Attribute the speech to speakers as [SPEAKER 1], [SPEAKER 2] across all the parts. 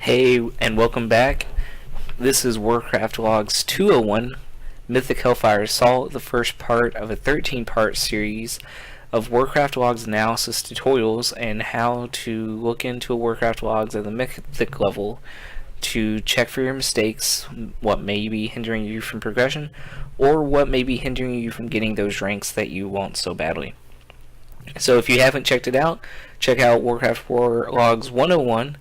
[SPEAKER 1] Hey, and welcome back. This is Warcraft Logs 201, Mythic Hellfire Assault, the first part of a 13-part series of Warcraft Logs analysis tutorials and how to look into Warcraft Logs at the Mythic level to check for your mistakes, what may be hindering you from progression, or what may be hindering you from getting those ranks that you want so badly. So if you haven't checked it out, check out Warcraft Logs 101,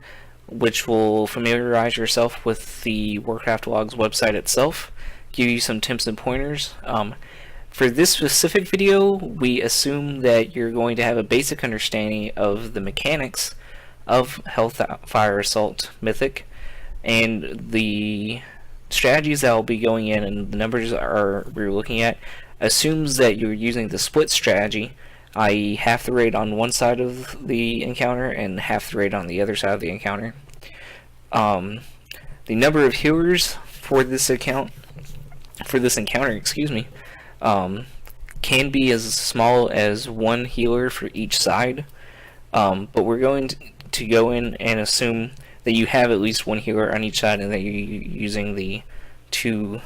[SPEAKER 1] which will familiarize yourself with the Warcraft Logs website itself, give you some tips and pointers. For this specific video, we assume that you're going to have a basic understanding of the mechanics of Hellfire Assault Mythic, and the strategies that will be going in and the numbers we're looking at assumes that you're using the split strategy, i.e. half the raid on one side of the encounter and half the raid on the other side of the encounter. The number of healers for this encounter, can be as small as one healer for each side, but we're going to go in and assume that you have at least one healer on each side and that you're using the two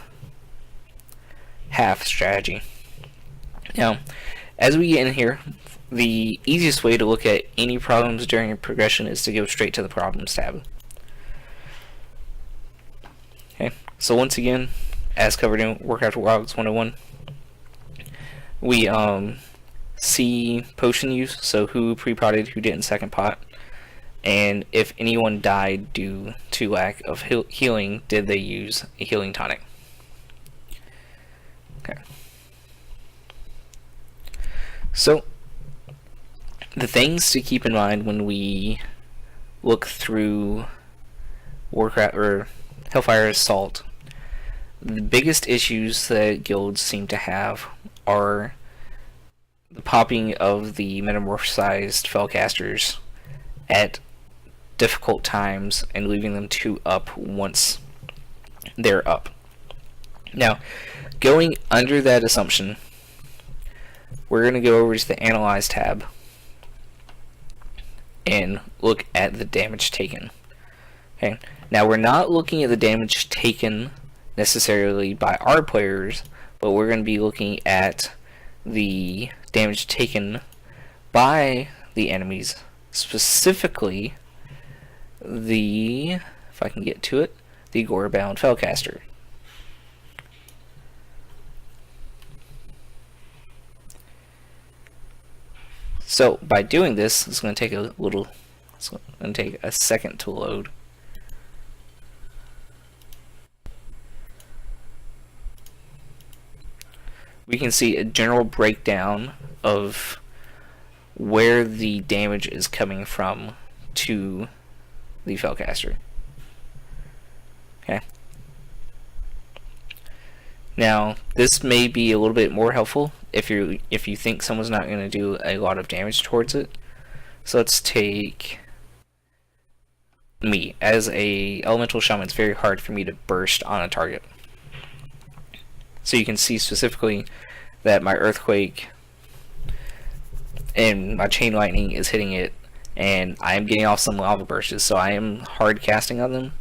[SPEAKER 1] half strategy. Now, as we get in here, the easiest way to look at any problems during your progression is to go straight to the Problems tab. Okay, so once again, as covered in Warcraft Logs 101, we see potion use, so who pre-potted, who didn't second pot, and if anyone died due to lack of healing, did they use a healing tonic. Okay. So, the things to keep in mind when we look through Warcraft or Hellfire Assault, the biggest issues that guilds seem to have are the popping of the metamorphosized Felcasters at difficult times and leaving them too up once they're up. Now, going under that assumption, we're going to go over to the Analyze tab and look at the damage taken. Okay. Now, we're not looking at the damage taken necessarily by our players, but we're going to be looking at the damage taken by the enemies, specifically the, if I can get to it, the Gore-bound Felcaster. So by doing this, it's going to take a second to load. We can see a general breakdown of where the damage is coming from to the Felcaster. Okay. Now, this may be a little bit more helpful if you think someone's not going to do a lot of damage towards it. So let's take me. As a elemental shaman, it's very hard for me to burst on a target. So you can see specifically that my Earthquake and my Chain Lightning is hitting it, and I am getting off some lava bursts, so I am hard casting on them,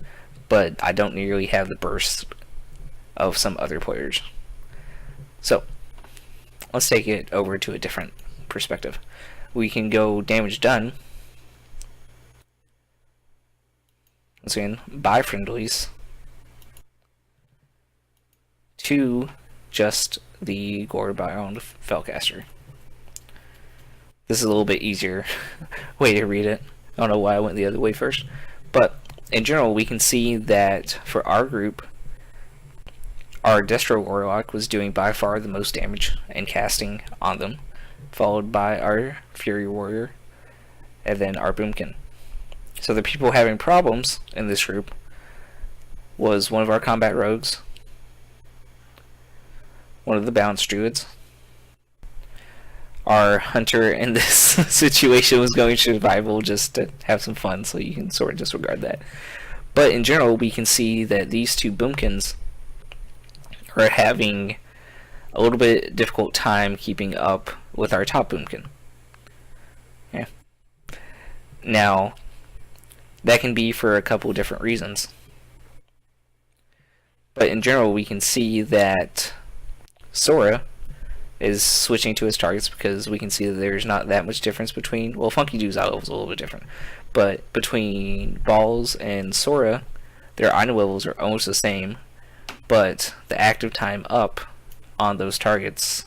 [SPEAKER 1] but I don't nearly have the bursts of some other players. So let's take it over to a different perspective. We can go damage done. Once again, by friendlies to just the Gore-bound Felcaster. This is a little bit easier way to read it. I don't know why I went the other way first, but in general, we can see that for our group, our Destro Warlock was doing by far the most damage and casting on them, followed by our Fury Warrior, and then our Boomkin. So the people having problems in this group was one of our combat rogues, one of the Bounce Druids. Our hunter in this situation was going to survival just to have some fun, so you can sort of disregard that. But in general, we can see that these two Boomkins are having a little bit difficult time keeping up with our top Boomkin. Yeah. Now, That can be for a couple different reasons. But in general, we can see that Sora is switching to his targets because we can see that there's not that much difference between, well, Funky Dew's eye level is a little bit different, but between Balls and Sora, their item levels are almost the same, but the active time up on those targets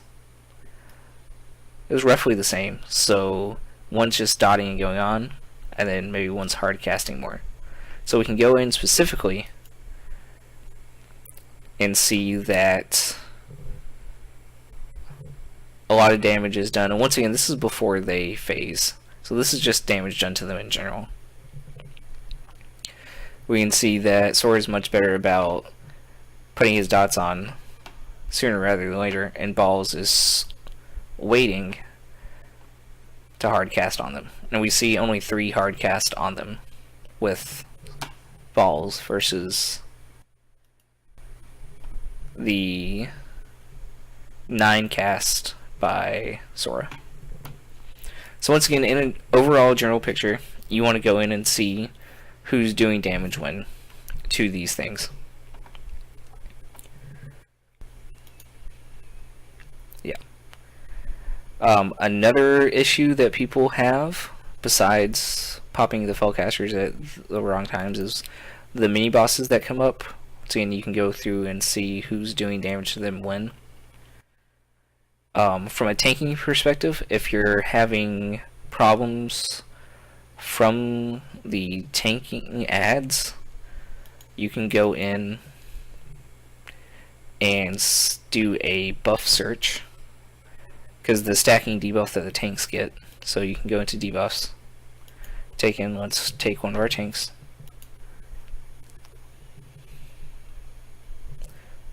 [SPEAKER 1] is roughly the same. So one's just dotting and going on, and then maybe one's hard casting more. So we can go in specifically and see that a lot of damage is done. And once again, this is before they phase. So this is just damage done to them in general. We can see that Sora is much better about putting his dots on sooner rather than later, and Balls is waiting to hard cast on them. And we see only 3 hard cast on them with Balls versus the 9 cast by Sora. So once again, in an overall general picture, you want to go in and see who's doing damage when to these things. Yeah. Another issue that people have, besides popping the Fellcasters at the wrong times, is the mini bosses that come up. So again, you can go through and see who's doing damage to them when. From a tanking perspective, if you're having problems from the tanking ads, you can go in and do a buff search, because the stacking debuff that the tanks get. So you can go into debuffs, let's take one of our tanks.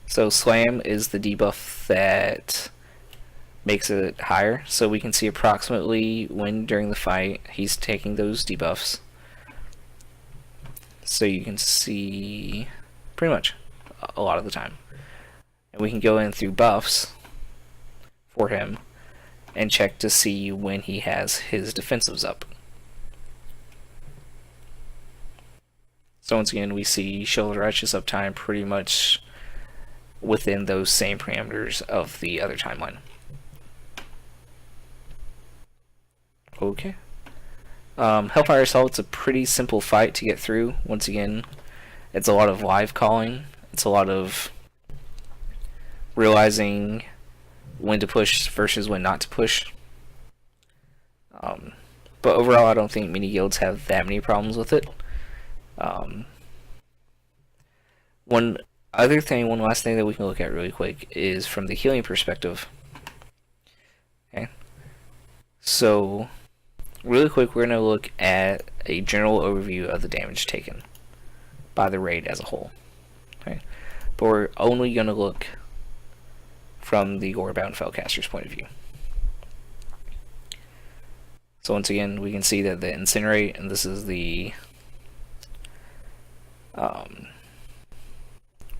[SPEAKER 1] So Slam is the debuff that makes it higher, so we can see approximately when during the fight he's taking those debuffs. So you can see pretty much a lot of the time. And we can go in through buffs for him and check to see when he has his defensives up. So once again, we see Shield Righteous uptime pretty much within those same parameters of the other timeline. Okay. Hellfire Assault, it's a pretty simple fight to get through. Once again, it's a lot of live calling. It's a lot of realizing when to push versus when not to push. But overall, I don't think mini guilds have that many problems with it. One last thing that we can look at really quick is from the healing perspective. Okay. So, really quick, we're going to look at a general overview of the damage taken by the raid as a whole. Okay. But we're only going to look from the Gorebound Fellcaster's point of view. So once again, we can see that the Incinerate, and this is the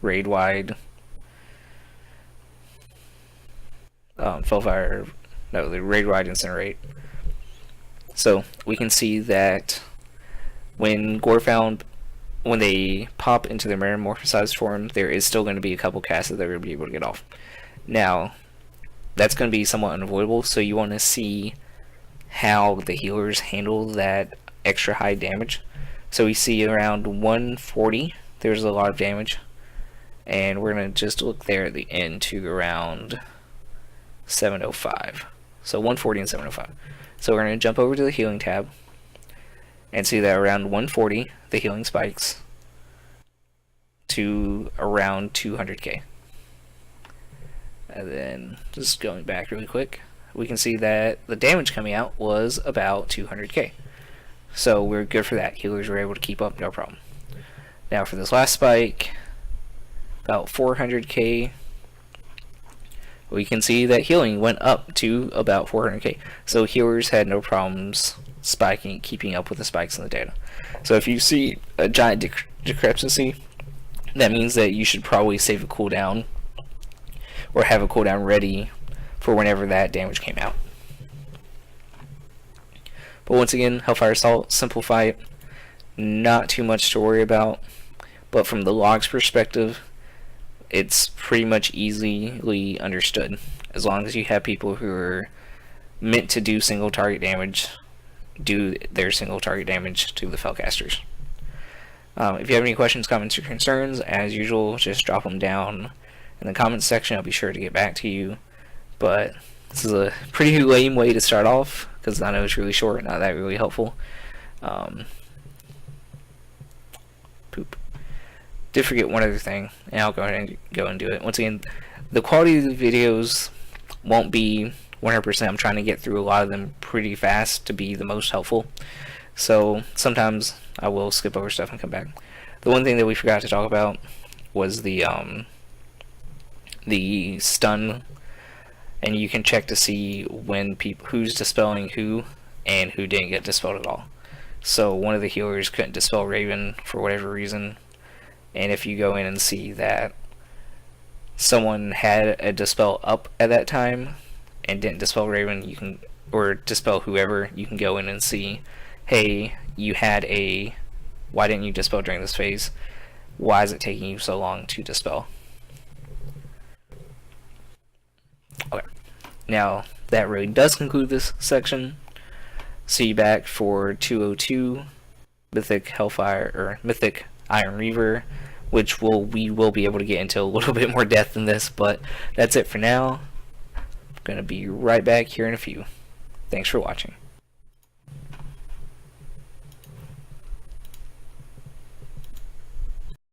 [SPEAKER 1] raid-wide the raid-wide Incinerate. So we can see that when when they pop into their metamorphosized form, there is still going to be a couple casts that they're going to be able to get off. Now, that's going to be somewhat unavoidable, so you want to see how the healers handle that extra high damage. So we see around 140, there's a lot of damage, and we're going to just look there at the end to around 705. So 140 and 705. So we're going to jump over to the healing tab and see that around 140 the healing spikes to around 200k. And then just going back really quick, we can see that the damage coming out was about 200k. So we're good for that. Healers were able to keep up, no problem. Now for this last spike, about 400k, we can see that healing went up to about 400k. So healers had no problems keeping up with the spikes in the data. So if you see a giant discrepancy, that means that you should probably save a cooldown or have a cooldown ready for whenever that damage came out. But once again, Hellfire Assault, simple fight, not too much to worry about, but from the logs perspective, it's pretty much easily understood. As long as you have people who are meant to do single target damage, do their single target damage to the Felcasters. If you have any questions, comments, or concerns, as usual, just drop them down in the comments section. I'll be sure to get back to you. But this is a pretty lame way to start off, because I know it's really short, not that really helpful. Did forget one other thing, and I'll go ahead and do it. Once again, the quality of the videos won't be 100%. I'm trying to get through a lot of them pretty fast to be the most helpful. So sometimes I will skip over stuff and come back. The one thing that we forgot to talk about was the stun, and you can check to see when who's dispelling who and who didn't get dispelled at all. So one of the healers couldn't dispel Raven for whatever reason, and if you go in and see that someone had a dispel up at that time and didn't dispel Raven, you can, or dispel whoever, you can go in and see, hey, you had a, why didn't you dispel during this phase? Why is it taking you so long to dispel? Okay, now that really does conclude this section. See you back for 202 Mythic Hellfire, or Mythic Iron Reaver, which we will be able to get into a little bit more depth than this, but that's it for now. I'm gonna be right back here in a few. Thanks for watching.